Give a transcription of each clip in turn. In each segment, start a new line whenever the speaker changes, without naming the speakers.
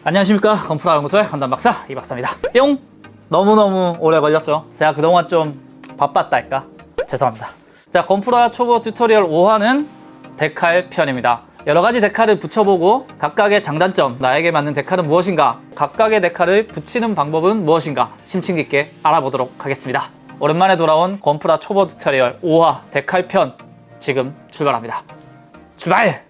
안녕하십니까, 건프라 연구소의 건담박사 이박사입니다. 뿅! 너무너무 오래 걸렸죠. 제가 그동안 좀 바빴달까? 죄송합니다. 자, 건프라 초보 튜토리얼 5화는 데칼 편입니다. 여러가지 데칼을 붙여보고 각각의 장단점, 나에게 맞는 데칼은 무엇인가, 각각의 데칼을 붙이는 방법은 무엇인가 심층 깊게 알아보도록 하겠습니다. 오랜만에 돌아온 건프라 초보 튜토리얼 5화 데칼 편 지금 출발합니다. 출발!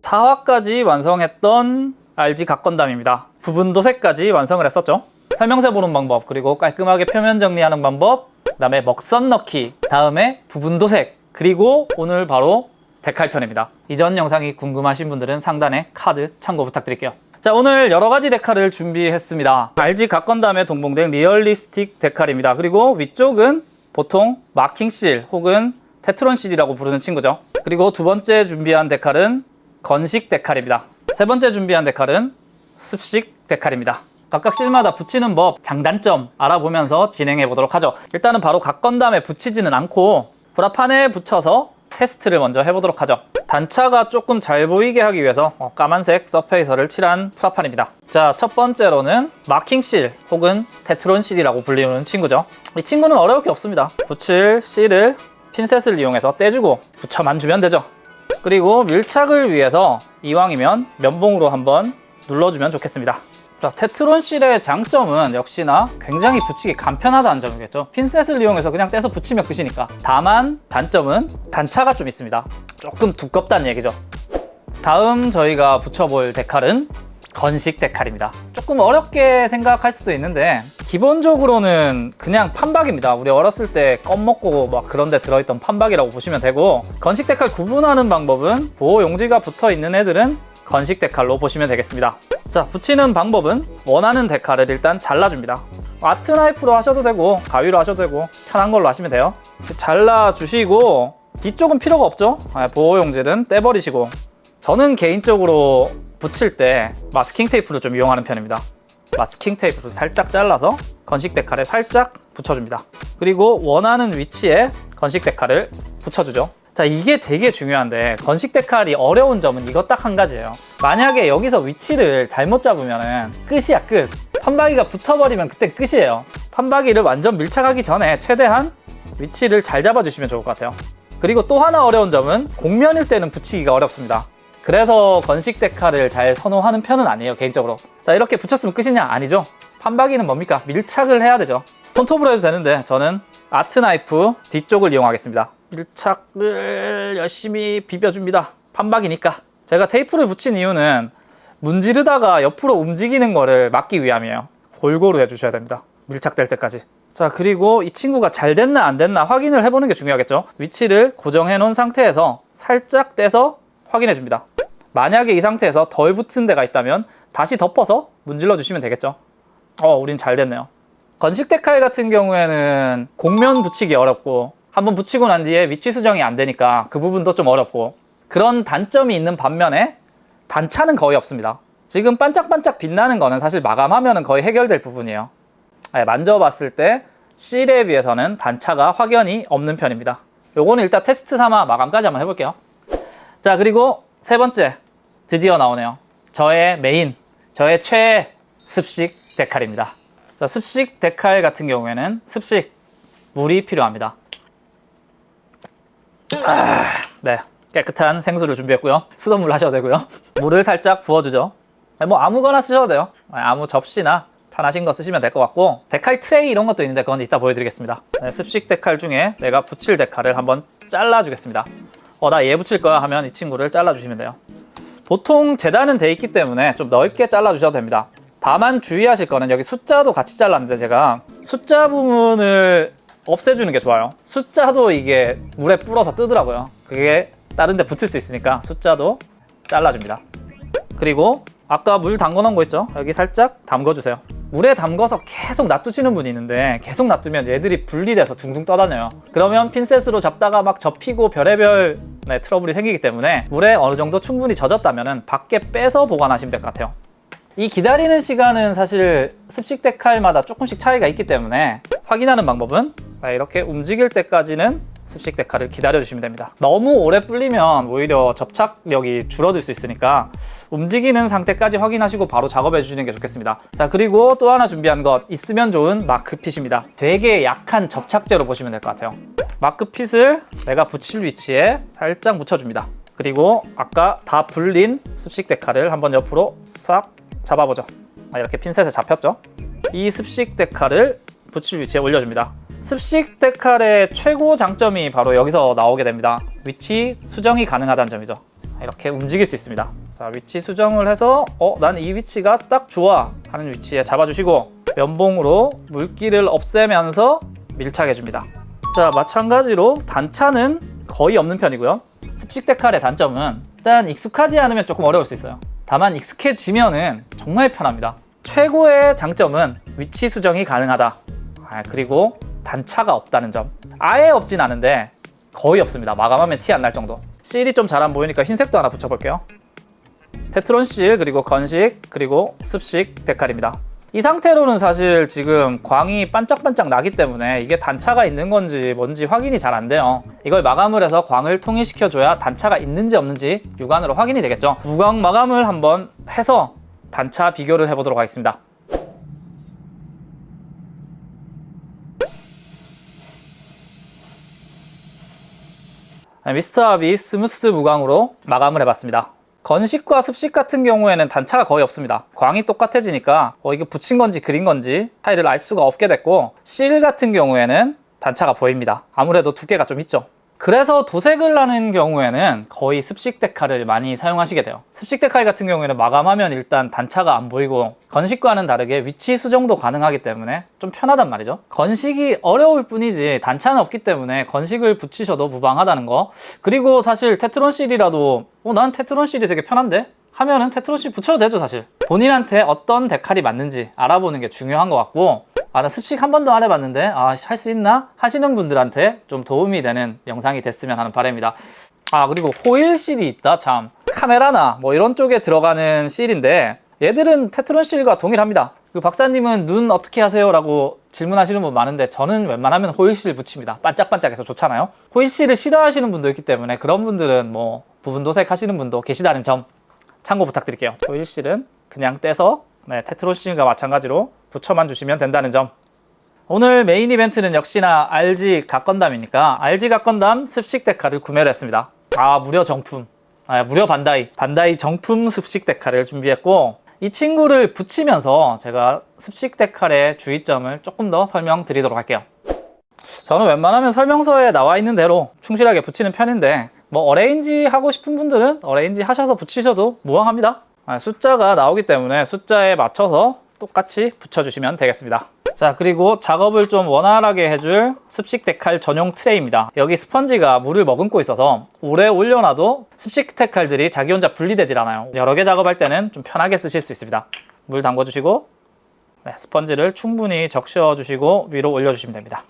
4화까지 완성했던 RG 각건담입니다. 부분 도색까지 완성을 했었죠. 설명서 보는 방법, 그리고 깔끔하게 표면 정리하는 방법, 그 다음에 먹선 넣기, 다음에 부분 도색, 그리고 오늘 바로 데칼 편입니다. 이전 영상이 궁금하신 분들은 상단에 카드 참고 부탁드릴게요. 자, 오늘 여러가지 데칼을 준비했습니다. RG 각건담에 동봉된 리얼리스틱 데칼입니다. 그리고 위쪽은 보통 마킹실 혹은 테트론 실이라고 부르는 친구죠. 그리고 두 번째 준비한 데칼은 건식 데칼입니다. 세 번째 준비한 데칼은 습식 데칼입니다. 각각 실마다 붙이는 법, 장단점 알아보면서 진행해 보도록 하죠. 일단은 바로 각건담에 붙이지는 않고 브라판에 붙여서 테스트를 먼저 해보도록 하죠. 단차가 조금 잘 보이게 하기 위해서 까만색 서페이서를 칠한 프라판입니다. 자, 첫 번째로는 마킹실 혹은 테트론 실이라고 불리는 친구죠. 이 친구는 어려울 게 없습니다. 붙일 실을 핀셋을 이용해서 떼주고 붙여만 주면 되죠. 그리고 밀착을 위해서 이왕이면 면봉으로 한번 눌러주면 좋겠습니다. 자, 테트론 실의 장점은 역시나 굉장히 붙이기 간편하다는 점이겠죠. 핀셋을 이용해서 그냥 떼서 붙이면 끝이니까. 다만 단점은 단차가 좀 있습니다. 조금 두껍다는 얘기죠. 다음 저희가 붙여볼 데칼은 건식 데칼입니다. 조금 어렵게 생각할 수도 있는데 기본적으로는 그냥 판박입니다. 우리 어렸을 때 껌 먹고 막 그런 데 들어있던 판박이라고 보시면 되고, 건식 데칼 구분하는 방법은 보호 용지가 붙어 있는 애들은 건식 데칼로 보시면 되겠습니다. 자, 붙이는 방법은 원하는 데칼을 일단 잘라줍니다. 아트 나이프로 하셔도 되고 가위로 하셔도 되고 편한 걸로 하시면 돼요. 잘라주시고 뒤쪽은 필요가 없죠. 보호 용지는 떼버리시고, 저는 개인적으로 붙일 때 마스킹 테이프를 좀 이용하는 편입니다. 마스킹 테이프로 살짝 잘라서 건식 데칼에 살짝 붙여줍니다. 그리고 원하는 위치에 건식 데칼을 붙여주죠. 자, 이게 되게 중요한데 건식 데칼이 어려운 점은 이것 딱 한 가지예요. 만약에 여기서 위치를 잘못 잡으면 끝이야, 끝. 판박이가 붙어버리면 그때 끝이에요. 판박이를 완전 밀착하기 전에 최대한 위치를 잘 잡아주시면 좋을 것 같아요. 그리고 또 하나 어려운 점은 곡면일 때는 붙이기가 어렵습니다. 그래서 건식 데칼을 잘 선호하는 편은 아니에요, 개인적으로. 자, 이렇게 붙였으면 끝이냐? 아니죠. 판박이는 뭡니까? 밀착을 해야 되죠. 손톱으로 해도 되는데 저는 아트 나이프 뒤쪽을 이용하겠습니다. 밀착을 열심히 비벼줍니다. 판박이니까. 제가 테이프를 붙인 이유는 문지르다가 옆으로 움직이는 거를 막기 위함이에요. 골고루 해주셔야 됩니다. 밀착될 때까지. 자, 그리고 이 친구가 잘 됐나 안 됐나 확인을 해보는 게 중요하겠죠. 위치를 고정해 놓은 상태에서 살짝 떼서 확인해 줍니다. 만약에 이 상태에서 덜 붙은 데가 있다면 다시 덮어서 문질러 주시면 되겠죠. 우린 잘 됐네요. 건식 데칼 같은 경우에는 곡면 붙이기 어렵고, 한번 붙이고 난 뒤에 위치 수정이 안 되니까 그 부분도 좀 어렵고, 그런 단점이 있는 반면에 단차는 거의 없습니다. 지금 반짝반짝 빛나는 거는 사실 마감하면 거의 해결될 부분이에요. 만져봤을 때 실에 비해서는 단차가 확연히 없는 편입니다. 요거는 일단 테스트 삼아 마감까지 한번 해볼게요. 자, 그리고 세 번째 드디어 나오네요. 저의 메인, 저의 최애 습식 데칼입니다. 자, 습식 데칼 같은 경우에는 습식 물이 필요합니다. 네, 깨끗한 생수를 준비했고요. 수돗물 하셔도 되고요. 물을 살짝 부어주죠. 뭐 아무거나 쓰셔도 돼요. 아무 접시나 편하신 거 쓰시면 될 것 같고, 데칼 트레이 이런 것도 있는데 그건 이따 보여드리겠습니다. 네, 습식 데칼 중에 내가 붙일 데칼을 한번 잘라주겠습니다. 나 얘 붙일 거야 하면 이 친구를 잘라주시면 돼요. 보통 재단은 돼 있기 때문에 좀 넓게 잘라주셔도 됩니다. 다만 주의하실 거는 여기 숫자도 같이 잘랐는데 제가 숫자 부분을 없애주는 게 좋아요. 숫자도 이게 물에 불어서 뜨더라고요. 그게 다른 데 붙을 수 있으니까 숫자도 잘라줍니다. 그리고 아까 물 담궈 놓은 거 있죠? 여기 살짝 담궈주세요. 물에 담궈서 계속 놔두시는 분이 있는데 계속 놔두면 얘들이 분리돼서 둥둥 떠다녀요. 그러면 핀셋으로 잡다가 막 접히고 별의별 트러블이 생기기 때문에 물에 어느 정도 충분히 젖었다면 밖에 빼서 보관하시면 될 것 같아요. 이 기다리는 시간은 사실 습식 데칼마다 조금씩 차이가 있기 때문에 확인하는 방법은 이렇게 움직일 때까지는 습식 데칼을 기다려주시면 됩니다. 너무 오래 불리면 오히려 접착력이 줄어들 수 있으니까 움직이는 상태까지 확인하시고 바로 작업해 주시는 게 좋겠습니다. 자, 그리고 또 하나 준비한 것, 있으면 좋은 마크핏입니다. 되게 약한 접착제로 보시면 될 것 같아요. 마크핏을 내가 붙일 위치에 살짝 묻혀줍니다. 그리고 아까 다 불린 습식 데칼을 한번 옆으로 싹 잡아보죠. 이렇게 핀셋에 잡혔죠? 이 습식 데칼을 붙일 위치에 올려줍니다. 습식 데칼의 최고 장점이 바로 여기서 나오게 됩니다. 위치 수정이 가능하다는 점이죠. 이렇게 움직일 수 있습니다. 자, 위치 수정을 해서 난 이 위치가 딱 좋아 하는 위치에 잡아주시고 면봉으로 물기를 없애면서 밀착해줍니다. 자, 마찬가지로 단차는 거의 없는 편이고요. 습식 데칼의 단점은 일단 익숙하지 않으면 조금 어려울 수 있어요. 다만 익숙해지면은 정말 편합니다. 최고의 장점은 위치 수정이 가능하다. 그리고 단차가 없다는 점. 아예 없진 않은데 거의 없습니다. 마감하면 티 안 날 정도. 실이 좀 잘 안 보이니까 흰색도 하나 붙여볼게요. 테트론 실, 그리고 건식, 그리고 습식 데칼입니다. 이 상태로는 사실 지금 광이 반짝반짝 나기 때문에 이게 단차가 있는 건지 뭔지 확인이 잘 안 돼요. 이걸 마감을 해서 광을 통일시켜줘야 단차가 있는지 없는지 육안으로 확인이 되겠죠. 무광 마감을 한번 해서 단차 비교를 해보도록 하겠습니다. 미스터합이 스무스 무광으로 마감을 해봤습니다. 건식과 습식 같은 경우에는 단차가 거의 없습니다. 광이 똑같아지니까 이게 붙인 건지 그린 건지 차이를 알 수가 없게 됐고, 실 같은 경우에는 단차가 보입니다. 아무래도 두께가 좀 있죠. 그래서 도색을 하는 경우에는 거의 습식 데칼을 많이 사용하시게 돼요. 습식 데칼 같은 경우에는 마감하면 일단 단차가 안 보이고 건식과는 다르게 위치 수정도 가능하기 때문에 좀 편하단 말이죠. 건식이 어려울 뿐이지 단차는 없기 때문에 건식을 붙이셔도 무방하다는 거. 그리고 사실 테트론 실이라도 난 테트론 실이 되게 편한데? 하면은 테트론 실 붙여도 되죠. 사실 본인한테 어떤 데칼이 맞는지 알아보는 게 중요한 것 같고, 나 습식 한 번도 안 해봤는데 할 수 있나? 하시는 분들한테 좀 도움이 되는 영상이 됐으면 하는 바람입니다. 그리고 호일 실이 있다. 참, 카메라나 뭐 이런 쪽에 들어가는 실인데 얘들은 테트론 실과 동일합니다. 그 박사님은 눈 어떻게 하세요? 라고 질문하시는 분 많은데 저는 웬만하면 호일 실 붙입니다. 반짝반짝해서 좋잖아요. 호일 실을 싫어하시는 분도 있기 때문에 그런 분들은 뭐 부분 도색 하시는 분도 계시다는 점 참고 부탁드릴게요. 호일 실은 그냥 떼서 테트론 실과 마찬가지로 붙여만 주시면 된다는 점. 오늘 메인 이벤트는 역시나 RG 갓건담이니까 RG 갓건담 습식 데칼을 구매를 했습니다. 무려 정품, 무려 반다이 정품 습식 데칼을 준비했고, 이 친구를 붙이면서 제가 습식 데칼의 주의점을 조금 더 설명드리도록 할게요. 저는 웬만하면 설명서에 나와 있는 대로 충실하게 붙이는 편인데 뭐 어레인지 하고 싶은 분들은 어레인지 하셔서 붙이셔도 무방합니다. 숫자가 나오기 때문에 숫자에 맞춰서 똑같이 붙여주시면 되겠습니다. 자, 그리고 작업을 좀 원활하게 해줄 습식 데칼 전용 트레이입니다. 여기 스펀지가 물을 머금고 있어서 오래 올려놔도 습식 데칼들이 자기 혼자 분리되질 않아요. 여러 개 작업할 때는 좀 편하게 쓰실 수 있습니다. 물 담궈주시고 스펀지를 충분히 적셔주시고 위로 올려주시면 됩니다.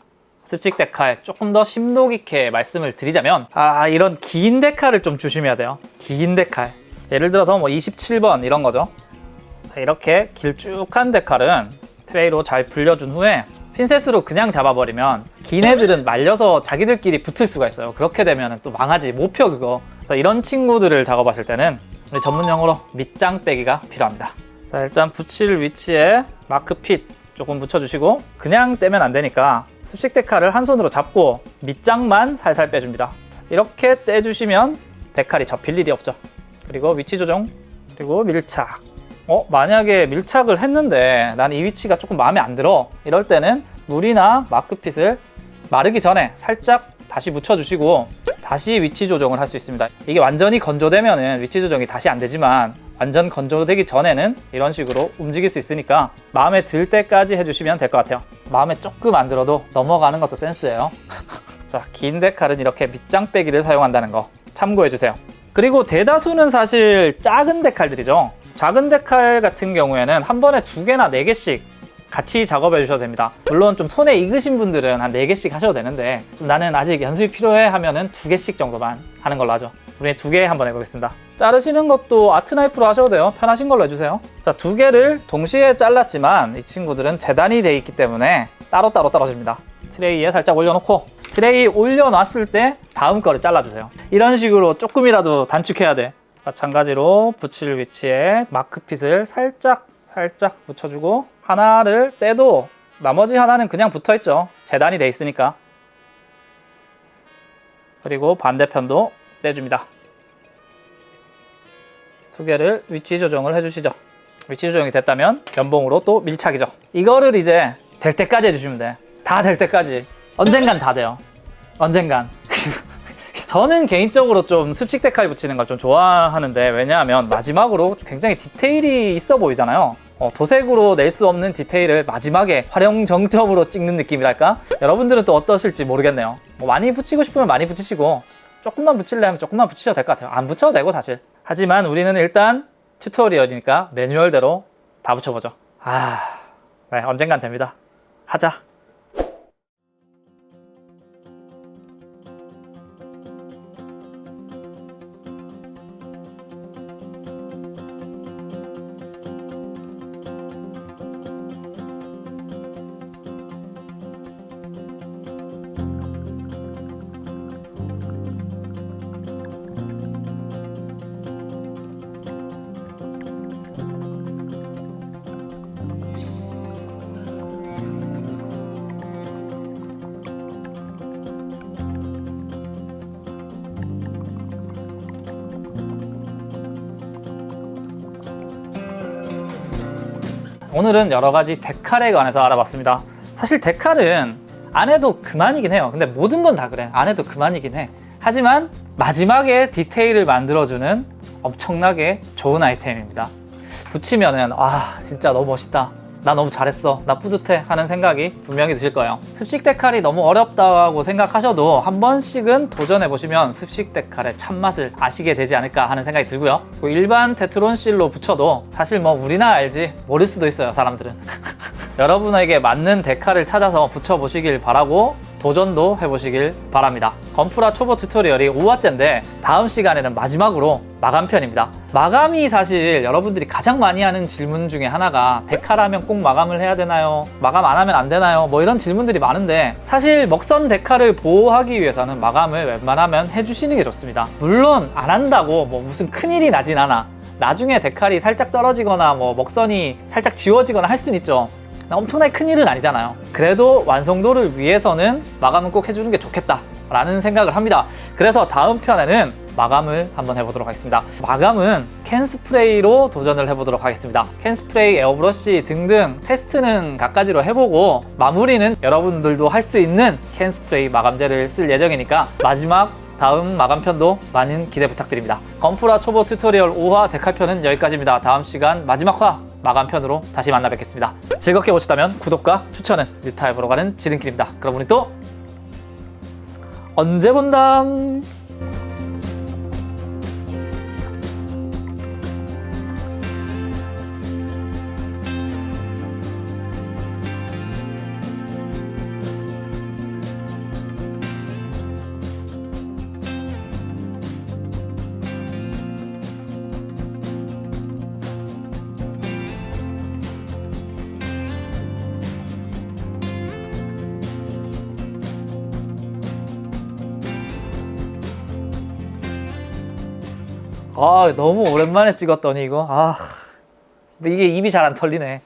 습식 데칼 조금 더 심도 깊게 말씀을 드리자면 이런 긴 데칼을 좀 조심해야 돼요. 긴 데칼, 예를 들어서 뭐 27번 이런 거죠. 이렇게 길쭉한 데칼은 트레이로 잘 불려준 후에 핀셋으로 그냥 잡아버리면 긴 애들은 말려서 자기들끼리 붙을 수가 있어요. 그렇게 되면 또 망하지, 못 펴 그거. 그래서 이런 친구들을 작업하실 때는 우리 전문용어로 밑장 빼기가 필요합니다. 자, 일단 붙일 위치에 마크핏 조금 묻혀주시고, 그냥 떼면 안 되니까 습식 데칼을 한 손으로 잡고 밑장만 살살 빼줍니다. 이렇게 떼주시면 데칼이 접힐 일이 없죠. 그리고 위치 조정, 그리고 밀착. 만약에 밀착을 했는데 난 이 위치가 조금 마음에 안 들어, 이럴 때는 물이나 마크핏을 마르기 전에 살짝 다시 묻혀주시고 다시 위치 조정을 할 수 있습니다. 이게 완전히 건조되면 위치 조정이 다시 안 되지만 완전 건조되기 전에는 이런 식으로 움직일 수 있으니까 마음에 들 때까지 해주시면 될 것 같아요. 마음에 조금 안 들어도 넘어가는 것도 센스예요. 자, 긴 데칼은 이렇게 밑장 빼기를 사용한다는 거 참고해주세요. 그리고 대다수는 사실 작은 데칼들이죠. 작은 데칼 같은 경우에는 한 번에 2개나 4개씩 같이 작업해 주셔도 됩니다. 물론 좀 손에 익으신 분들은 한 4개씩 하셔도 되는데 좀 나는 아직 연습이 필요해 하면은 2개씩 정도만 하는 걸로 하죠. 우리 2개 한번 해보겠습니다. 자르시는 것도 아트 나이프로 하셔도 돼요. 편하신 걸로 해주세요. 자, 2개를 동시에 잘랐지만 이 친구들은 재단이 되어 있기 때문에 따로따로 떨어집니다. 트레이에 살짝 올려놓고 트레이 올려놨을 때 다음 거를 잘라주세요. 이런 식으로 조금이라도 단축해야 돼. 마찬가지로 붙일 위치에 마크핏을 살짝 붙여주고 하나를 떼도 나머지 하나는 그냥 붙어있죠. 재단이 돼 있으니까. 그리고 반대편도 떼줍니다. 두 개를 위치 조정을 해주시죠. 위치 조정이 됐다면 연봉으로 또 밀착이죠. 이거를 이제 될 때까지 해주시면 돼. 다 될 때까지. 언젠간 다 돼요. 언젠간. 저는 개인적으로 좀 습식 데칼 붙이는 걸 좀 좋아하는데, 왜냐하면 마지막으로 굉장히 디테일이 있어 보이잖아요. 도색으로 낼 수 없는 디테일을 마지막에 활용 정점으로 찍는 느낌이랄까? 여러분들은 또 어떠실지 모르겠네요. 뭐 많이 붙이고 싶으면 많이 붙이시고, 조금만 붙이려면 조금만 붙이셔도 될 것 같아요. 안 붙여도 되고 사실. 하지만 우리는 일단 튜토리얼이니까 매뉴얼대로 다 붙여보죠. 네, 언젠간 됩니다. 하자. 오늘은 여러 가지 데칼에 관해서 알아봤습니다. 사실 데칼은 안 해도 그만이긴 해요. 근데 모든 건 다 그래. 안 해도 그만이긴 해. 하지만 마지막에 디테일을 만들어주는 엄청나게 좋은 아이템입니다. 붙이면은 진짜 너무 멋있다. 나 너무 잘했어. 나 뿌듯해 하는 생각이 분명히 드실 거예요. 습식 데칼이 너무 어렵다고 생각하셔도 한 번씩은 도전해보시면 습식 데칼의 참맛을 아시게 되지 않을까 하는 생각이 들고요. 일반 테트론 실로 붙여도 사실 뭐 우리나 알지 모를 수도 있어요, 사람들은. 여러분에게 맞는 데칼을 찾아서 붙여보시길 바라고 도전도 해보시길 바랍니다. 건프라 초보 튜토리얼이 5화째인데 다음 시간에는 마지막으로 마감편입니다. 마감이 사실 여러분들이 가장 많이 하는 질문 중에 하나가 데칼하면 꼭 마감을 해야 되나요? 마감 안 하면 안 되나요? 뭐 이런 질문들이 많은데, 사실 먹선 데칼을 보호하기 위해서는 마감을 웬만하면 해주시는 게 좋습니다. 물론 안 한다고 뭐 무슨 큰일이 나진 않아. 나중에 데칼이 살짝 떨어지거나 뭐 먹선이 살짝 지워지거나 할 수는 있죠. 엄청나게 큰일은 아니잖아요. 그래도 완성도를 위해서는 마감은 꼭 해주는 게 좋겠다 라는 생각을 합니다. 그래서 다음 편에는 마감을 한번 해보도록 하겠습니다. 마감은 캔 스프레이로 도전을 해보도록 하겠습니다. 캔 스프레이, 에어브러쉬 등등 테스트는 갖가지로 해보고, 마무리는 여러분들도 할 수 있는 캔 스프레이 마감제를 쓸 예정이니까 마지막 다음 마감편도 많은 기대 부탁드립니다. 건프라 초보 튜토리얼 5화 데칼편은 여기까지입니다. 다음 시간 마지막 화 마감편으로 다시 만나 뵙겠습니다. 즐겁게 보셨다면 구독과 추천은 뉴타입으로 가는 지름길입니다. 그럼 우리 또 언제 본담. 너무 오랜만에 찍었더니 이거 이게 입이 잘 안 털리네.